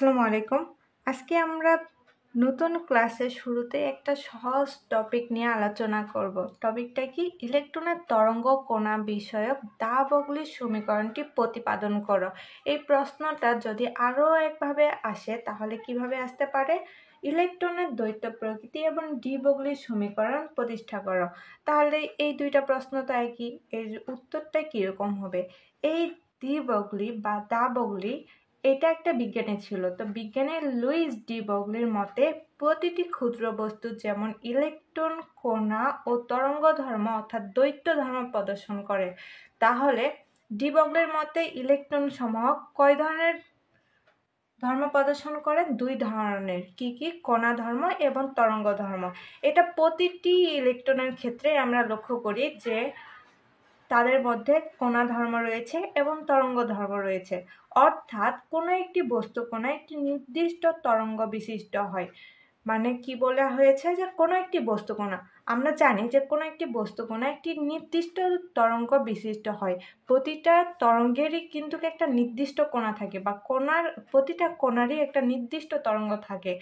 আসসালামু আলাইকুম। আজকে আমরা নতুন ক্লাসের শুরুতে একটা সহজ টপিক নিয়ে আলোচনা করব। টপিকটা কি? ইলেকট্রনের তরঙ্গ কণা বিষয়ক দা-ব্রগলি সমীকরণটি প্রতিপাদন করো। এই প্রশ্নটা যদি আরও একভাবে আসে তাহলে কিভাবে আসতে পারে? ইলেকট্রনের দ্বৈত প্রকৃতি এবং ডি-ব্রগলি সমীকরণ প্রতিষ্ঠা করো। তাহলে এই দুইটা প্রশ্ন তো একই, এর উত্তরটা কীরকম হবে? এই ডি-ব্রগলি বা দা-ব্রগলি এটা একটা বিজ্ঞানী ছিল। তো বিজ্ঞানী লুইস ডি ব্রগলির মতে প্রতিটি ক্ষুদ্র বস্তু যেমন ইলেকট্রন কণা ও তরঙ্গ ধর্ম অর্থাৎ দ্বৈত ধর্ম প্রদর্শন করে, তাহলে ডি ব্রগলির মতে ইলেকট্রন সমূহ কয় ধরনের ধর্ম প্রদর্শন করে? দুই ধরনের। কি কি? কণা ধর্ম এবং তরঙ্গ ধর্ম। এটা প্রতিটি ইলেকট্রনের ক্ষেত্রে আমরা লক্ষ্য করি যে তাদের মধ্যে কণা ধর্ম রয়েছে এবং তরঙ্গ ধর্ম রয়েছে। অর্থাৎ কোনো একটি বস্তু কণা একটি নির্দিষ্ট তরঙ্গ বিশিষ্ট হয়। মানে কি বলা হয়েছে? যে কোনো একটি বস্তু কণা, আমরা জানি যে কোনো একটি বস্তু কণা একটি নির্দিষ্ট তরঙ্গ বিশিষ্ট হয়। প্রতিটা তরঙ্গেরই কিন্তু একটা নির্দিষ্ট কণা থাকে, বা প্রতিটা কণারই একটা নির্দিষ্ট তরঙ্গ থাকে।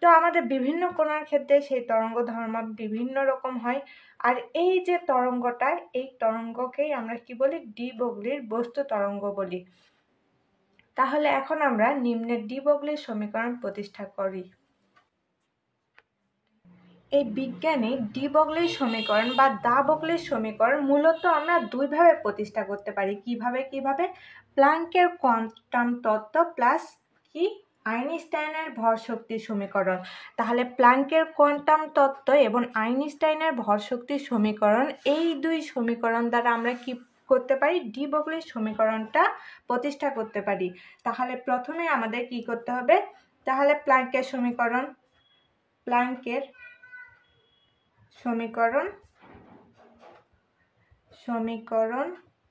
তো আমাদের বিভিন্ন কণার ক্ষেত্রে সেই তরঙ্গ ধর্ম বিভিন্ন রকম হয়। আর এই যে তরঙ্গটা, এই তরঙ্গকেই আমরা কি বলি? ডি ব্রগলির বস্তু তরঙ্গ বলি। তাহলে এখন আমরা নিম্নের ডি ব্রগলির সমীকরণ প্রতিষ্ঠা করি। এই বিজ্ঞানী ডি ব্রগলির সমীকরণ বা দা-ব্রগলির সমীকরণ মূলত আমরা দুইভাবে প্রতিষ্ঠা করতে পারি। কিভাবে? প্ল্যাঙ্কের কোয়ান্টাম তত্ত্ব প্লাস কি? আইনস্টাইনের ভর শক্তির সমীকরণ। তাহলে প্ল্যাঙ্কের কোয়ান্টাম তত্ত্ব এবং আইনস্টাইনের ভর শক্তির সমীকরণ, এই দুই সমীকরণ দ্বারা আমরা কি করতে পারি? ডি ব্রগলির সমীকরণটা প্রতিষ্ঠা করতে পারি। তাহলে প্রথমে আমাদের কি করতে হবে? তাহলে প্ল্যাঙ্কের সমীকরণ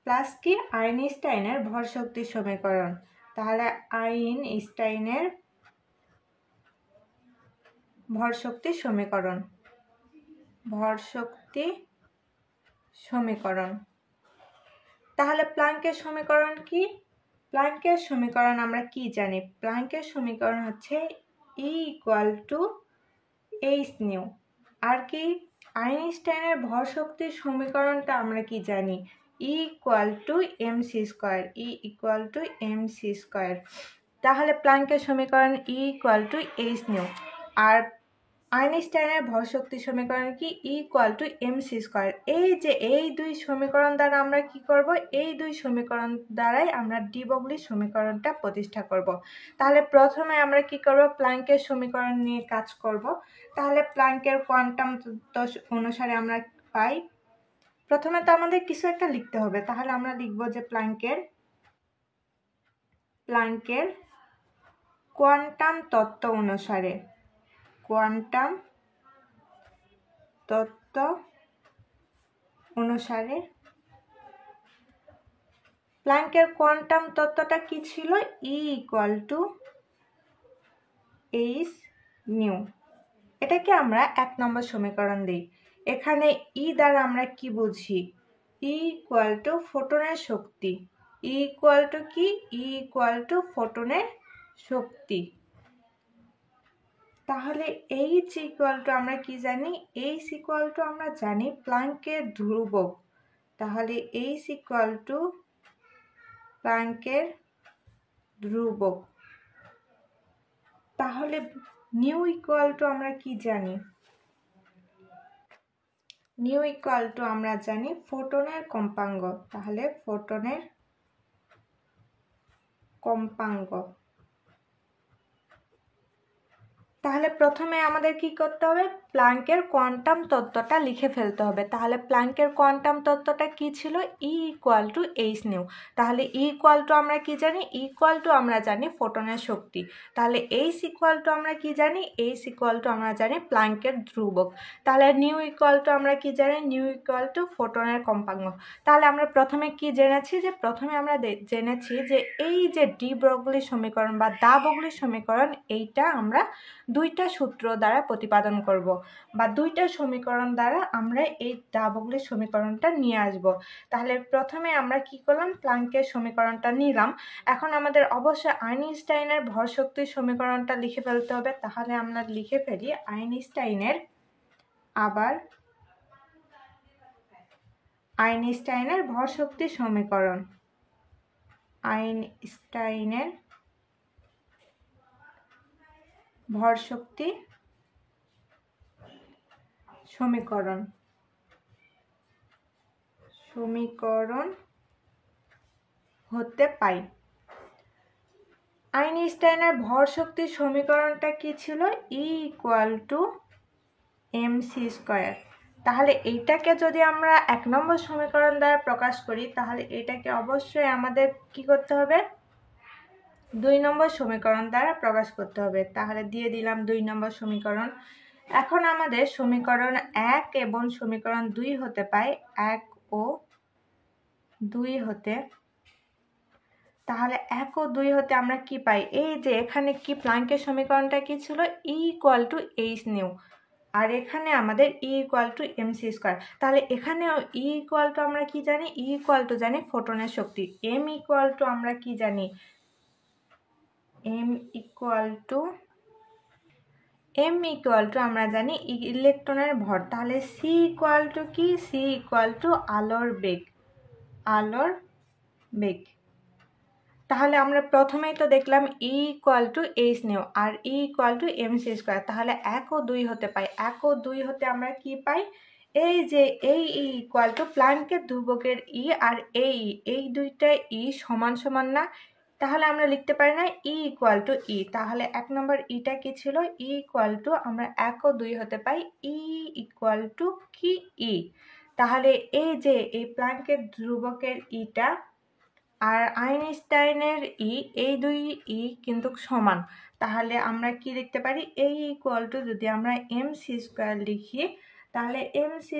প্লাস কি? আইনস্টাইনের ভর শক্তির সমীকরণ। তাহলে আইনস্টাইনের ভর শক্তি সমীকরণ। তাহলে প্ল্যাঙ্কের সমীকরণ কি? প্ল্যাঙ্কের সমীকরণ আমরা কি জানি? প্ল্যাঙ্কের সমীকরণ হচ্ছে E=hν। আর কি? আইনস্টাইনের ভর শক্তির সমীকরণটা আমরা কি জানি? E=mc²। তাহলে প্ল্যাঙ্কের সমীকরণ E=hν। আর আইনস্টাইনের ভর শক্তির সমীকরণ কি? E=mc²। এই দুই সমীকরণ দ্বারা আমরা কি করব? এই দুই সমীকরণ দ্বারাই আমরা ডি ব্রগলির সমীকরণটা প্রতিষ্ঠা করব। তাহলে প্রথমে আমরা কি করব? প্ল্যাঙ্কের সমীকরণ নিয়ে কাজ করব। তাহলে প্ল্যাঙ্কের কোয়ান্টাম তত্ত্ব অনুসারে আমরা পাই, প্রথমে তো আমাদের কিছু একটা লিখতে হবে। তাহলে আমরা লিখব যে প্ল্যাঙ্কের কোয়ান্টাম তত্ত্ব অনুসারে প্ল্যাঙ্কের কোয়ান্টাম তত্ত্বটা কি ছিল? E=hν। এটাকে আমরা 1 নম্বর সমীকরণ দিই। এখানে ই দ্বারা আমরা কি বুঝি? ফোটনের শক্তি। কি? ফোটনের শক্তি। তাহলে আমরা কি জানি? আমরা জানি প্ল্যাঙ্কের ধ্রুবক। তাহলে প্ল্যাঙ্কের ধ্রুবক। তাহলে আমরা কি জানি? আমরা জানি ফোটনের কম্পাঙ্ক। তাহলে ফোটনের কম্পাঙ্ক। তাহলে প্রথমে আমাদের কি করতে হবে? প্ল্যাঙ্কের কোয়ান্টাম তত্ত্বটা লিখে ফেলতে হবে। তাহলে প্ল্যাঙ্কের কোয়ান্টাম তত্ত্বটা কি ছিল? E=hν। তাহলে আমরা কি জানি? আমরা জানি ফোটনের শক্তি। তাহলে আমরা কি জানি? আমরা জানি প্ল্যাঙ্কের ধ্রুবক। তাহলে আমরা কি জানি? ফোটনের কম্পাঙ্ক। তাহলে আমরা প্রথমে কি জেনেছি? জেনেছি যে এই যে ডি ব্রগলি সমীকরণ বা দা-ব্রগলি সমীকরণ, এইটা আমরা দুইটা সূত্র দ্বারা প্রতিপাদন করব বা দুইটা সমীকরণ দ্বারা আমরা এই দাবগুলির সমীকরণটা নিয়ে আসব। তাহলে প্রথমে আমরা কি করলাম, প্লাঙ্কের সমীকরণটা নিলাম। এখন আমাদের অবশ্যই আইনস্টাইনের ভর শক্তির সমীকরণটা লিখে ফেলতে হবে। তাহলে আমরা লিখে ফেলি আইনস্টাইনের ভর শক্তির সমীকরণ। আইনস্টাইনের ভর শক্তি সমীকরণ হতে পাই। আইনস্টাইনের ভর শক্তির সমীকরণটা কি ছিল? E = mc²। তাহলে এইটাকে যদি আমরা 1 নম্বর সমীকরণ দ্বারা প্রকাশ করি, তাহলে এটাকে অবশ্যই আমাদের কি করতে হবে? 2 নম্বর সমীকরণ দ্বারা প্রকাশ করতে হবে। তাহলে দিয়ে দিলাম 2 নম্বর সমীকরণ। এখন আমাদের সমীকরণ 1 এবং সমীকরণ 2 হতে পায় 1 ও 2 হতে। তাহলে 1 ও 2 হতে আমরা কি পাই? এই যে এখানে কি প্লাঙ্কের সমীকরণটা কি ছিল? E = hν। আর এখানে আমাদের E = mc²। তাহলে এখানেও E আমরা কি জানি? E জানি ফোটনের শক্তি। m আমরা কি জানি? আমরা জানি ইলেকট্রনের ভর। তাহলে C কি? C আলোর বেগ। তাহলে আমরা প্রথমেই তো দেখলাম E hν আর E mc²। তাহলে 1 ও 2 হতে পাই। 1 ও 2 হতে আমরা কি পাই? এই যে এই E প্লাঙ্কের ধ্রুবকের E আর এই দুইটা E সমান না? তাহলে আমরা লিখতে পারি না E E। তাহলে 1 নম্বর ইটা কি ছিল? E আমরা 1 ও 2 হতে পাই E কি? E। তাহলে এই যে এই প্লাঙ্কের ধ্রুবকের ইটা আর আইনস্টাইনের এই দুই কিন্তু সমান। তাহলে আমরা কি লিখতে পারি? এই যদি আমরা mc² লিখি, তাহলে mc²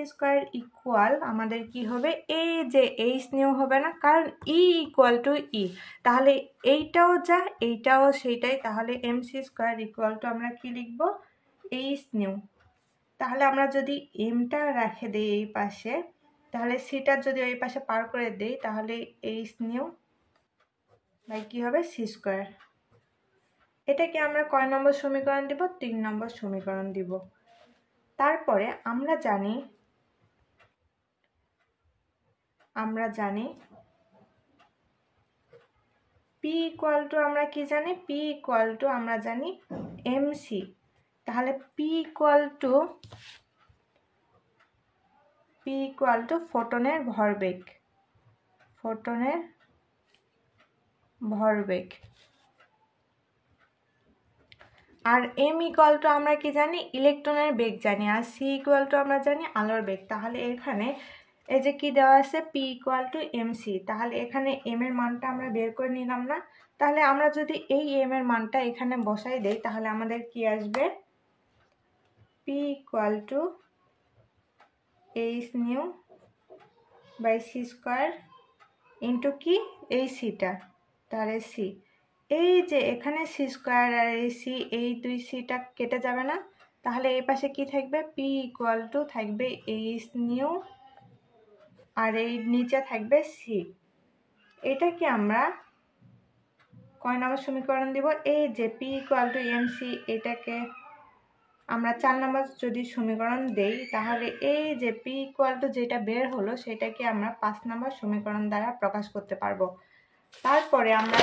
আমাদের কি হবে? এই যে hν হবে না, কারণ E E। তাহলে এইটাও যা এইটাও সেইটাই। তাহলে mc² আমরা কি লিখব? hν। তাহলে আমরা যদি mটা রেখে দিই এই পাশে, তাহলে সিটা যদি ওই পাশে পার করে দেই, তাহলে hν বাই কি হবে? c²। এটাকে আমরা কয় নম্বর সমীকরণ দিব? 3 নম্বর সমীকরণ দিব। তারপরে আমরা জানি P আমরা কি জানি? P আমরা জানি mc। তাহলে P ফোটনের ভরবেগ। আর m আমরা কি জানি? ইলেকট্রনের বেগ জানি। আর c আমরা জানি আলোর বেগ। তাহলে এখানে এই যে কি দেওয়া আছে? P mc। তাহলে এখানে m এর মানটা আমরা বের করে নিলাম না? তাহলে আমরা যদি এই m এর মানটা এখানে বসাই দেই, তাহলে আমাদের কি আসবে? P hν by c² into কি? এই সিটা। তাহলে c, এই যে এখানে c² আর এই c, এই দুই সিটা কেটে যাবে না? তাহলে এই পাশে কি থাকবে? P থাকবে hν আর এই নিচে থাকবে c। এটাকে আমরা কয় নম্বর সমীকরণ দিব? এই যে P mc, এটাকে আমরা 4 নম্বর যদি সমীকরণ দেই, তাহলে এই যে P যেটা বের হলো সেটাকে আমরা 5 নম্বর সমীকরণ দ্বারা প্রকাশ করতে পারবো। তারপরে আমরা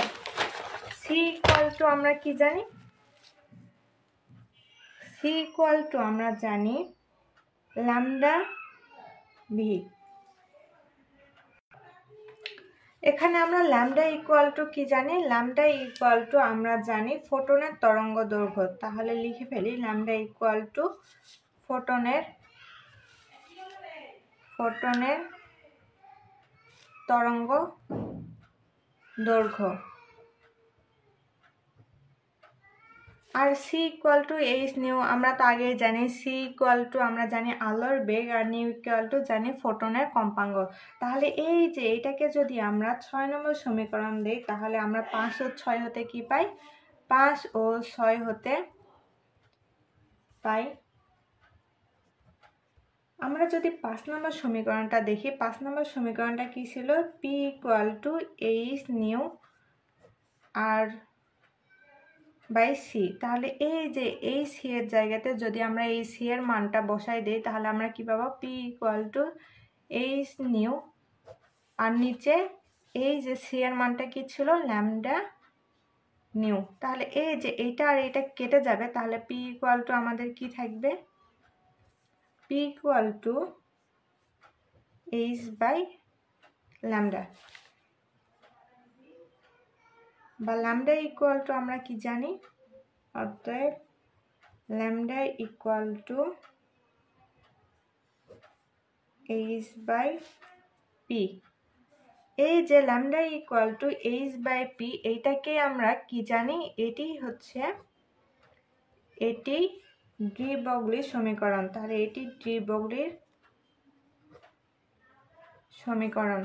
C আমরা কি জানি? C আমরা জানি λV। এখানে আমরা λ কি জানি? λ আমরা জানি ফোটনের তরঙ্গ দৈর্ঘ্য। তাহলে লিখে ফেলি λ ফোটনের তরঙ্গ দৈর্ঘ্য। আর c hν আমরা তো আগেই জানি। c আমরা জানি আলোর বেগ আর νi জানি ফোটনের কম্পাঙ্ক। তাহলে এই যে এটাকে যদি আমরা 6 নম্বর সমীকরণ দেই, তাহলে আমরা 5 ও 6 হতে কি পাই? 5 ও 6 হতে পাই। আমরা যদি 5 নম্বর সমীকরণটা দেখি, 5 নম্বর সমীকরণটা কি ছিল? P equal to H nu আর বাই সি। তাহলে এই যে এই সি এর জায়গাতে যদি আমরা এই সি এর মানটা বসাই দিই তাহলে আমরা কি পাবো? P equal to H nu আর নিচে এই যে সি এর মানটা কি ছিল? Lambda nu. তাহলে এই যে এইটা আর এইটা কেটে যাবে, তাহলে পি ইকুয়াল টু আমাদের কি থাকবে? P equal to H by lambda, বা ল্যামডা ইকুয়াল টু আমরা কি জানি? অতএব lambda equal to H by P. এই যে lambda equal to H by P, এইটাকে আমরা কি জানি? এটি ডি ব্রগলির সমীকরণ। তাহলে এটি ডি ব্রগলির সমীকরণ।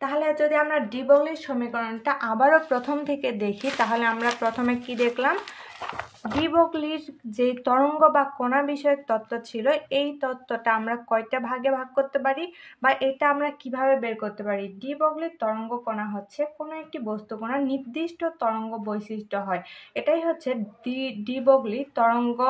তাহলে যদি আমরা ডি ব্রগলির সমীকরণটা আবারও প্রথম থেকে দেখি, তাহলে আমরা প্রথমে কি দেখলাম? ডি ব্রগলির যে তরঙ্গ বা কণা বিষয়ক তত্ত্ব ছিল, এই তত্ত্বটা আমরা কয়টা ভাগে ভাগ করতে পারি বা এটা আমরা কিভাবে বের করতে পারি? ডি ব্রগলির তরঙ্গ কণা হচ্ছে কোনো একটি বস্তু কণার নির্দিষ্ট তরঙ্গ বৈশিষ্ট্য হয়, এটাই হচ্ছে ডি ব্রগলির তরঙ্গ।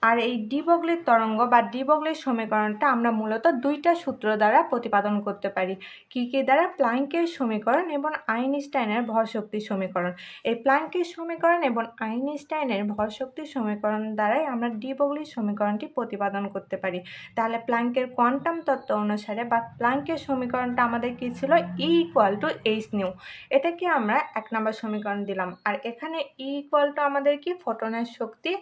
আর এই ডি ব্রগলির তরঙ্গ বা ডি ব্রগলির সমীকরণটা আমরা মূলত দুইটা সূত্র দ্বারা প্রতিপাদন করতে পারি। কি কি দ্বারা? প্ল্যাঙ্কের সমীকরণ এবং আইনস্টাইনের ভরশক্তি সমীকরণ। এই প্ল্যাঙ্কের সমীকরণ এবং আইনস্টাইনের ভরশক্তি সমীকরণ দ্বারাই আমরা ডি ব্রগলির সমীকরণটি প্রতিপাদন করতে পারি। তাহলে প্ল্যাঙ্কের কোয়ান্টাম তত্ত্ব অনুসারে বা প্ল্যাঙ্কের সমীকরণটা আমাদের কি ছিল? ই ইকুয়াল টু এইচ নিউ। এটাকে আমরা 1 নম্বর সমীকরণ দিলাম। আর এখানে ই ইকুয়াল টু আমাদের কি? ফোটনের শক্তি।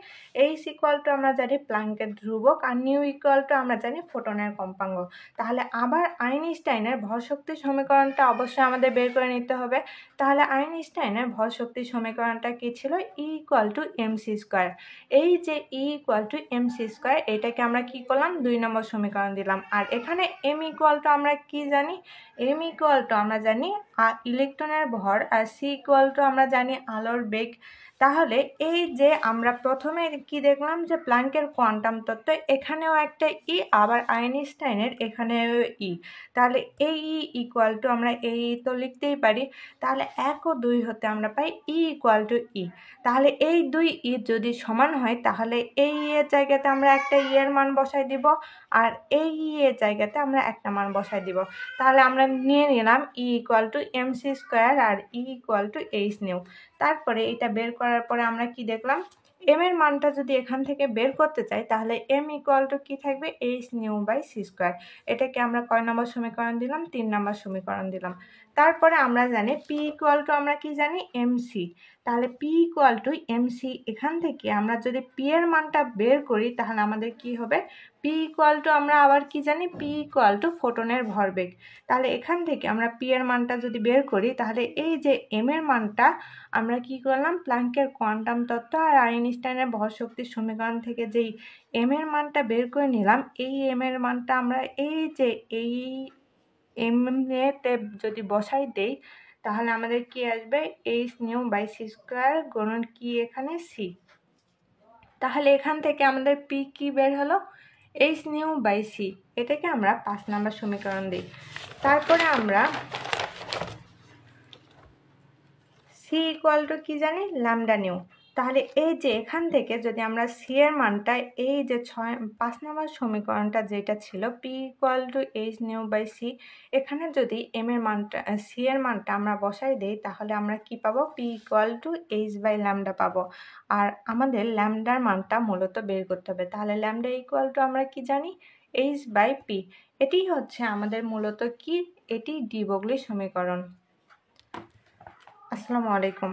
এইচ ইকুয়াল টু আমরা জানি প্ল্যাঙ্কের ধ্রুবক, আর নিউ ইকুয়াল টু আমরা জানি ফোটনের কম্পাঙ্ক। তাহলে আবার আইনস্টাইনের ভরশক্তি সমীকরণটা অবশ্যই আমাদের বের করে নিতে হবে। তাহলে আইনস্টাইনের ভরশক্তি সমীকরণটা কি ছিল? ই ইকুয়াল টু এমসি স্কোয়ার। এই যে ই ইকুয়াল টু এমসি স্কোয়ার, এটাকে আমরা কি করলাম? 2 নম্বর সমীকরণ দিলাম। আর এখানে এম ইকুয়াল টু আমরা কি জানি? এম ইকুয়াল টু আমরা জানি ইলেকট্রনের ভর, আর সি ইকুয়াল টু আমরা জানি আলোর বেগ। তাহলে এই যে আমরা প্রথমে কি দেখলাম? যে প্ল্যাঙ্কের কোয়ান্টাম তত্ত্ব, এখানেও একটা ই, আবার আইনস্টাইনের এখানেও ই। তাহলে এই ই ইকুয়াল টু আমরা এই তো লিখতেই পারি। তাহলে 1 ও 2 হতে আমরা পাই ই ইকুয়াল টু ই। তাহলে এই দুই ই যদি সমান হয় তাহলে এই এর জায়গাতে আমরা একটা ই এর মান বসাই দিব, আর এই ই এর জায়গাতে আমরা একটা মান বসাই দিব। তাহলে আমরা নিয়ে নিলাম E equal to MC square আর E equal to H nu. তারপরে এটা বের করার পরে আমরা কি দেখলাম? এম এর মানটা যদি এখান থেকে বের করতে চাই তাহলে এম ইকুয়াল টু কি থাকবে? H nu by C square. এটাকে আমরা কয় নম্বর সমীকরণ দিলাম? 3 নম্বর সমীকরণ দিলাম। তারপরে আমরা জানি পি ইকুয়াল টু আমরা কি জানি? এমসি। তাহলে পি ইকুয়াল টু এমসি, এখান থেকে আমরা যদি পি এর মানটা বের করি তাহলে আমাদের কি হবে? পি ইকুয়াল টু আমরা আবার কি জানি? পি ইকুয়াল টু ফোটনের ভরবেগ। তাহলে এখান থেকে আমরা পি এর মানটা যদি বের করি তাহলে এই যে এম এর মানটা আমরা কি করলাম? প্ল্যাঙ্কের কোয়ান্টাম তত্ত্ব আর আইনস্টাইনের ভরশক্তির সমীকরণ থেকে যেই এম এর মানটা বের করে নিলাম, এই এম এর মানটা আমরা এই যে এই এম এতে যদি বসাই দেই তাহলে আমাদের কি আসবে? H nu by C square গুণন কি এখানে? সি। তাহলে এখান থেকে আমাদের পি কি বের হলো? H nu by C. এটাকে আমরা 5 নম্বর সমীকরণ দিই। তারপরে আমরা সি ইকুয়াল টু কি জানি? Lambda nu. তাহলে এই যে এখান থেকে যদি আমরা সি এর মানটা এই যে 5 নম্বর সমীকরণটা যেটা ছিল P equal to H nu by C, এখানে যদি এম এর মানটা সি এর মানটা আমরা বসাই দেই তাহলে আমরা কি পাবো? P equal to H by lambda পাবো। আর আমাদের ল্যামডার মানটা মূলত বের করতে হবে। তাহলে ল্যামডা ইকুয়াল টু আমরা কি জানি? H by P. এটি হচ্ছে আমাদের মূলত কি? এটি ডি ব্রগলির সমীকরণ। আসসালামু আলাইকুম।